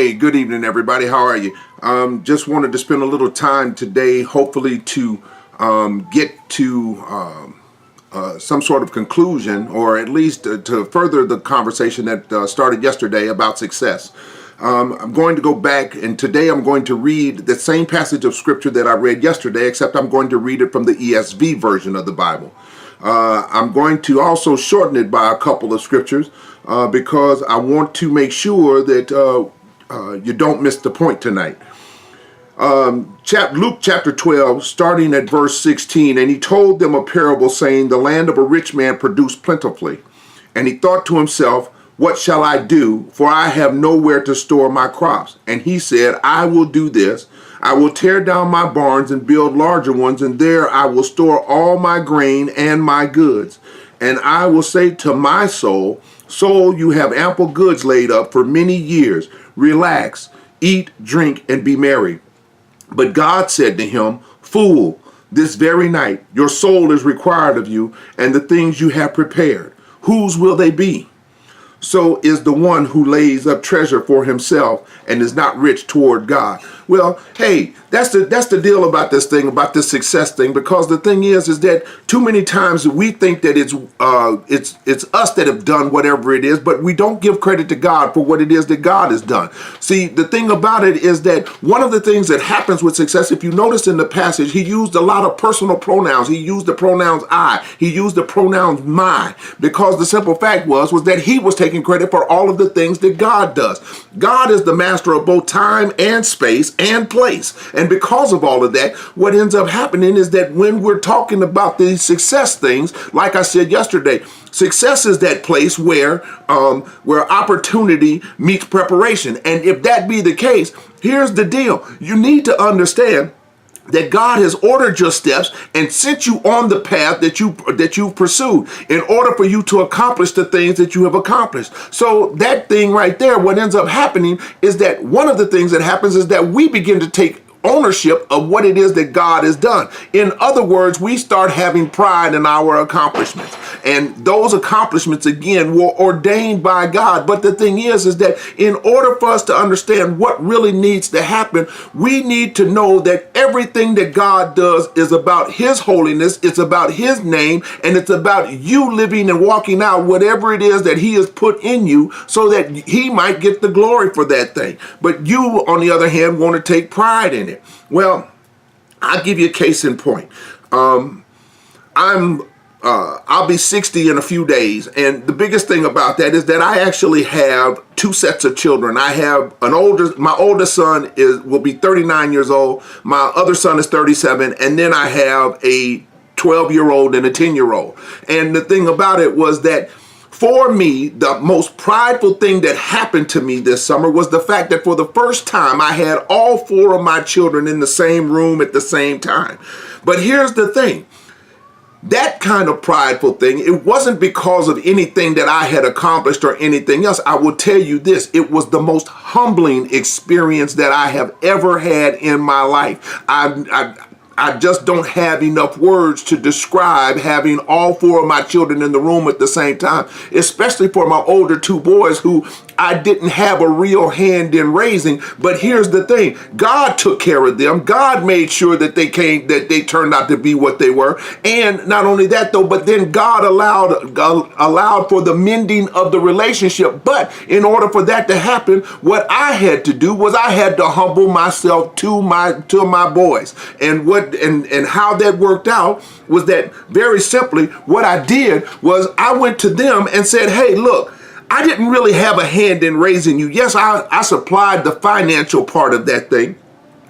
Hey, good evening, everybody. How are you? Just wanted to spend a little time today, hopefully to get to some sort of conclusion, or at least to further the conversation that started yesterday about success. I'm going to go back, and today I'm going to read the same passage of scripture that I read yesterday, except I'm going to read it from the ESV version of the Bible. I'm going to also shorten it by a couple of scriptures because I want to make sure that you don't miss the point tonight. Luke chapter 12, starting at verse 16, and he told them a parable, saying, the land of a rich man produced plentifully. And he thought to himself, what shall I do? For I have nowhere to store my crops. And he said, I will do this. I will tear down my barns and build larger ones, and there I will store all my grain and my goods. And I will say to my soul, soul, you have ample goods laid up for many years. Relax, eat, drink, and be merry. But God said to him, fool, this very night your soul is required of you, and the things you have prepared, whose will they be? So is the one who lays up treasure for himself and is not rich toward God. Well, hey, that's the deal about this thing, about this success thing, because the thing is that too many times we think that it's us that have done whatever it is, but we don't give credit to God for what it is that God has done. See, the thing about it is that one of the things that happens with success, if you notice in the passage, he used a lot of personal pronouns. He used the pronouns I. He used the pronouns my, because the simple fact was that he was taking credit for all of the things that God does. God is the master of both time and space and place. And because of all of that, what ends up happening is that when we're talking about these success things, like I said yesterday, success is that place where opportunity meets preparation. And if that be the case, here's the deal. You need to understand that God has ordered your steps and sent you on the path that you've pursued in order for you to accomplish the things that you have accomplished. So that thing right there, what ends up happening is that one of the things that happens is that we begin to take ownership of what it is that God has done. In other words, we start having pride in our accomplishments. And those accomplishments, again, were ordained by God. But the thing is that in order for us to understand what really needs to happen, we need to know that everything that God does is about his holiness, it's about his name, and it's about you living and walking out whatever it is that he has put in you so that he might get the glory for that thing. But you, on the other hand, want to take pride in it. Well, I'll give you a case in point. I'll be 60 in a few days, and the biggest thing about that is that I actually have two sets of children. I have my oldest son will be 39 years old. My other son is 37, and then I have a 12-year-old and a 10-year-old. And the thing about it was that for me, the most prideful thing that happened to me this summer was the fact that for the first time, I had all four of my children in the same room at the same time. But here's the thing. That kind of prideful thing, it wasn't because of anything that I had accomplished or anything else. I will tell you this, it was the most humbling experience that I have ever had in my life. I just don't have enough words to describe having all four of my children in the room at the same time, especially for my older two boys who I didn't have a real hand in raising. But here's the thing. God took care of them. God made sure that they turned out to be what they were. And not only that though, but then God allowed for the mending of the relationship. But in order for that to happen, what I had to do was I had to humble myself to my boys. And how that worked out was that very simply what I did was I went to them and said, hey, look, I didn't really have a hand in raising you. Yes, I supplied the financial part of that thing.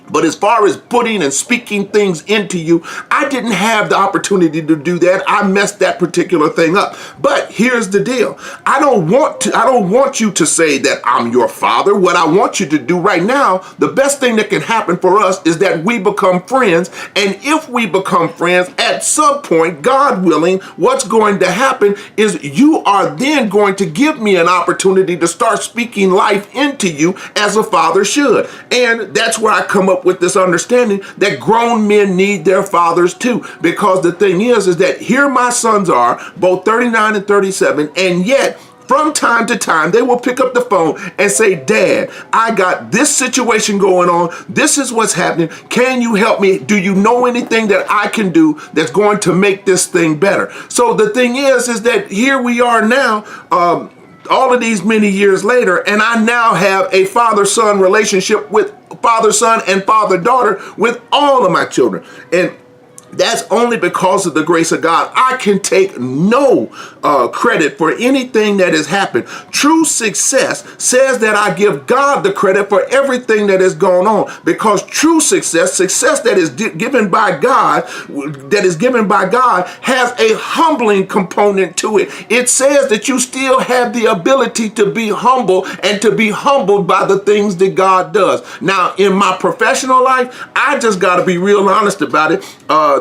But as far as putting and speaking things into you, I didn't have the opportunity to do that. I messed that particular thing up. But here's the deal. I don't want you to say that I'm your father. What I want you to do right now, the best thing that can happen for us is that we become friends. And if we become friends, at some point, God willing, what's going to happen is you are then going to give me an opportunity to start speaking life into you as a father should. And that's where I come up with this understanding that grown men need their fathers too. Because the thing is that here my sons are, both 39 and 37, and yet from time to time, they will pick up the phone and say, Dad, I got this situation going on. This is what's happening. Can you help me? Do you know anything that I can do that's going to make this thing better? So the thing is that here we are now, all of these many years later, and I now have a father-son relationship with father-son and father-daughter with all of my children. And that's only because of the grace of God. I can take no credit for anything that has happened. True success says that I give God the credit for everything that has gone on, because true success that is given by God, has a humbling component to it. It says that you still have the ability to be humble and to be humbled by the things that God does. Now, in my professional life, I just got to be real honest about it.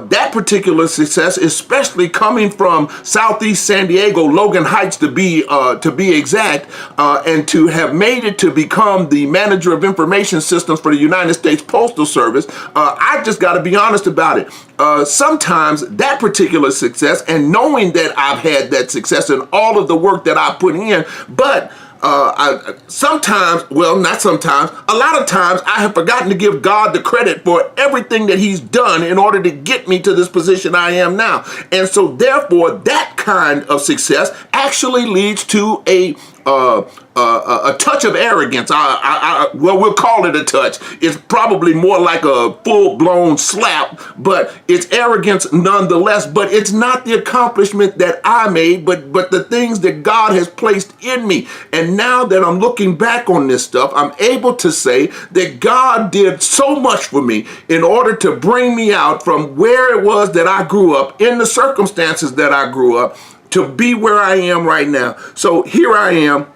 That particular success, especially coming from Southeast San Diego, Logan Heights to be exact, and to have made it to become the manager of information systems for the United States Postal Service, I just got to be honest about it. Sometimes that particular success, and knowing that I've had that success and all of the work that I put in, but a lot of times I have forgotten to give God the credit for everything that he's done in order to get me to this position I am now. And so therefore, that kind of success actually leads to a touch of arrogance. Well, we'll call it a touch. It's probably more like a full-blown slap, but it's arrogance nonetheless. But it's not the accomplishment that I made, but the things that God has placed in me. And now that I'm looking back on this stuff, I'm able to say that God did so much for me in order to bring me out from where it was that I grew up, in the circumstances that I grew up, to be where I am right now. So here I am,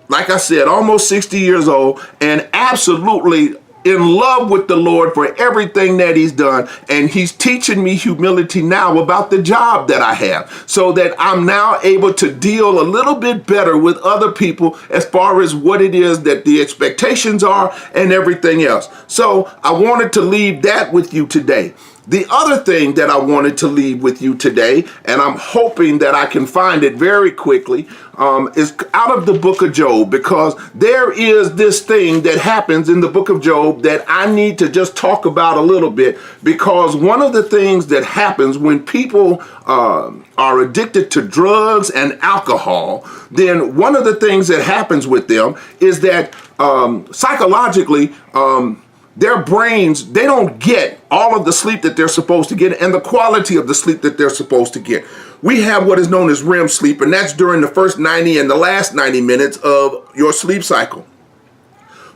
like I said, almost 60 years old, and absolutely in love with the Lord for everything that he's done. And he's teaching me humility now about the job that I have, so that I'm now able to deal a little bit better with other people as far as what it is that the expectations are and everything else. So I wanted to leave that with you today. The other thing that I wanted to leave with you today, and I'm hoping that I can find it very quickly, is out of the book of Job, because there is this thing that happens in the book of Job that I need to just talk about a little bit, because one of the things that happens when people are addicted to drugs and alcohol, then one of the things that happens with them is that psychologically, their brains, they don't get all of the sleep that they're supposed to get and the quality of the sleep that they're supposed to get. We have what is known as REM sleep, and that's during the first 90 and the last 90 minutes of your sleep cycle.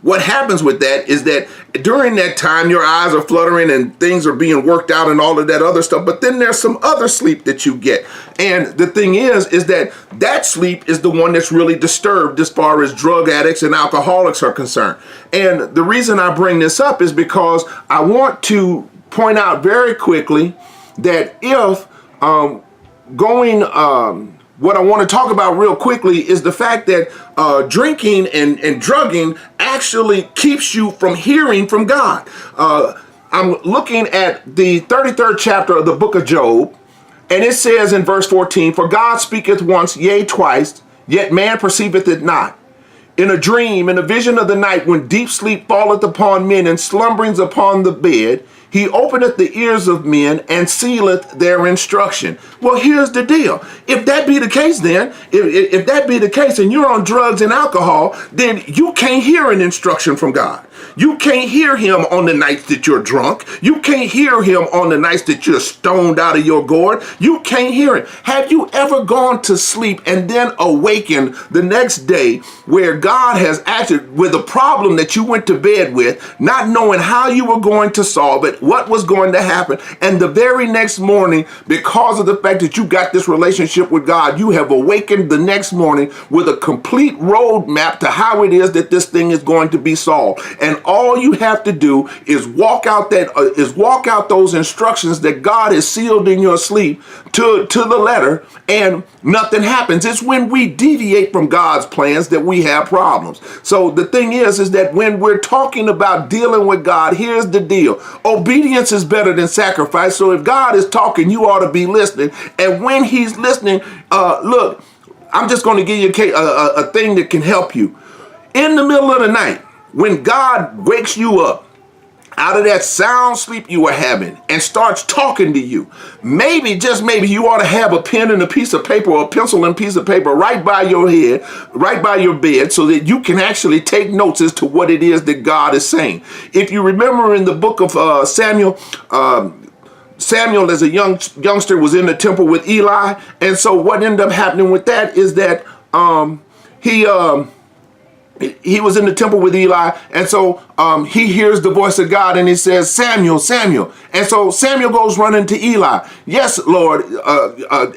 What happens with that is that during that time, your eyes are fluttering and things are being worked out and all of that other stuff. But then there's some other sleep that you get. And the thing is that sleep is the one that's really disturbed as far as drug addicts and alcoholics are concerned. And the reason I bring this up is because I want to point out very quickly that if what I want to talk about real quickly is the fact that drinking and drugging actually keeps you from hearing from God. I'm looking at the 33rd chapter of the book of Job, and it says in verse 14, "For God speaketh once, yea, twice, yet man perceiveth it not. In a dream, in a vision of the night, when deep sleep falleth upon men and slumberings upon the bed, he openeth the ears of men and sealeth their instruction." Well, here's the deal. If that be the case, then, if that be the case and you're on drugs and alcohol, then you can't hear an instruction from God. You can't hear him on the nights that you're drunk. You can't hear him on the nights that you're stoned out of your gourd. You can't hear it. Have you ever gone to sleep and then awakened the next day where God has acted with a problem that you went to bed with, not knowing how you were going to solve it, what was going to happen, and the very next morning, because of the fact that you got this relationship with God, you have awakened the next morning with a complete roadmap to how it is that this thing is going to be solved. And all you have to do is walk out those instructions that God has sealed in your sleep to the letter, and nothing happens. It's when we deviate from God's plans that we have problems. So the thing is that when we're talking about dealing with God, here's the deal. Obedience is better than sacrifice. So if God is talking, you ought to be listening. And when he's listening, look, I'm just going to give you a thing that can help you. In the middle of the night, when God wakes you up out of that sound sleep you were having and starts talking to you, maybe, just maybe, you ought to have a pen and a piece of paper or a pencil and a piece of paper right by your head, right by your bed, so that you can actually take notes as to what it is that God is saying. If you remember in the book of Samuel, Samuel as a youngster was in the temple with Eli. And so what ended up happening with that is that he was in the temple with Eli, and so he hears the voice of God, and he says, Samuel, Samuel. And so Samuel goes running to Eli. Yes, Lord,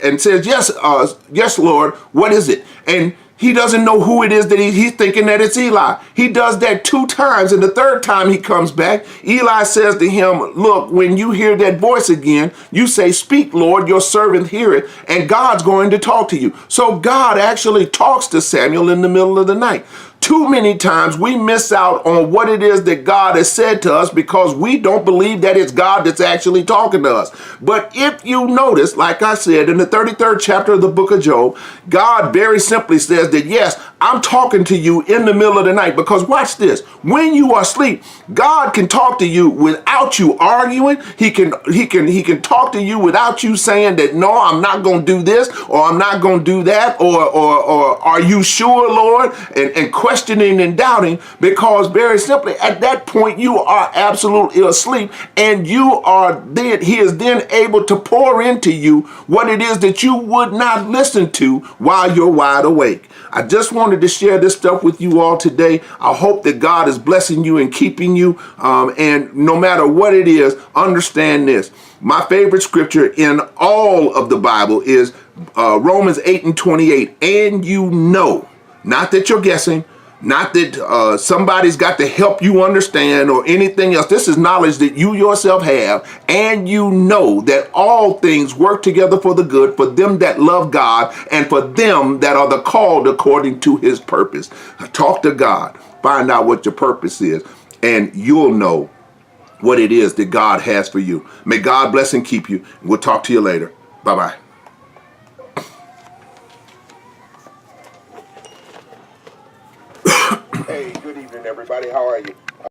and says, yes, Lord, what is it? And he doesn't know who it is that he's thinking that it's Eli. He does that 2 times, and the 3rd time he comes back, Eli says to him, look, when you hear that voice again, you say, speak, Lord, your servant heareth, and God's going to talk to you. So God actually talks to Samuel in the middle of the night. Too many times we miss out on what it is that God has said to us because we don't believe that it's God that's actually talking to us. But if you notice, like I said, in the 33rd chapter of the book of Job, God very simply says that, yes, I'm talking to you in the middle of the night. Because watch this, when you are asleep, God can talk to you without you arguing. He can talk to you without you saying that, no, I'm not going to do this, or I'm not going to do that, or are you sure, Lord? And questioning and doubting, because very simply at that point you are absolutely asleep, and he is then able to pour into you what it is that you would not listen to while you're wide awake. I just wanted to share this stuff with you all today. I hope that God is blessing you and keeping you, and no matter what it is, understand this. My favorite scripture in all of the Bible is Romans 8:28. And you know, not that you're guessing, not that somebody's got to help you understand or anything else. This is knowledge that you yourself have, and you know that all things work together for the good for them that love God and for them that are the called according to his purpose. Talk to God, find out what your purpose is, and you'll know what it is that God has for you. May God bless and keep you. We'll talk to you later. Bye-bye.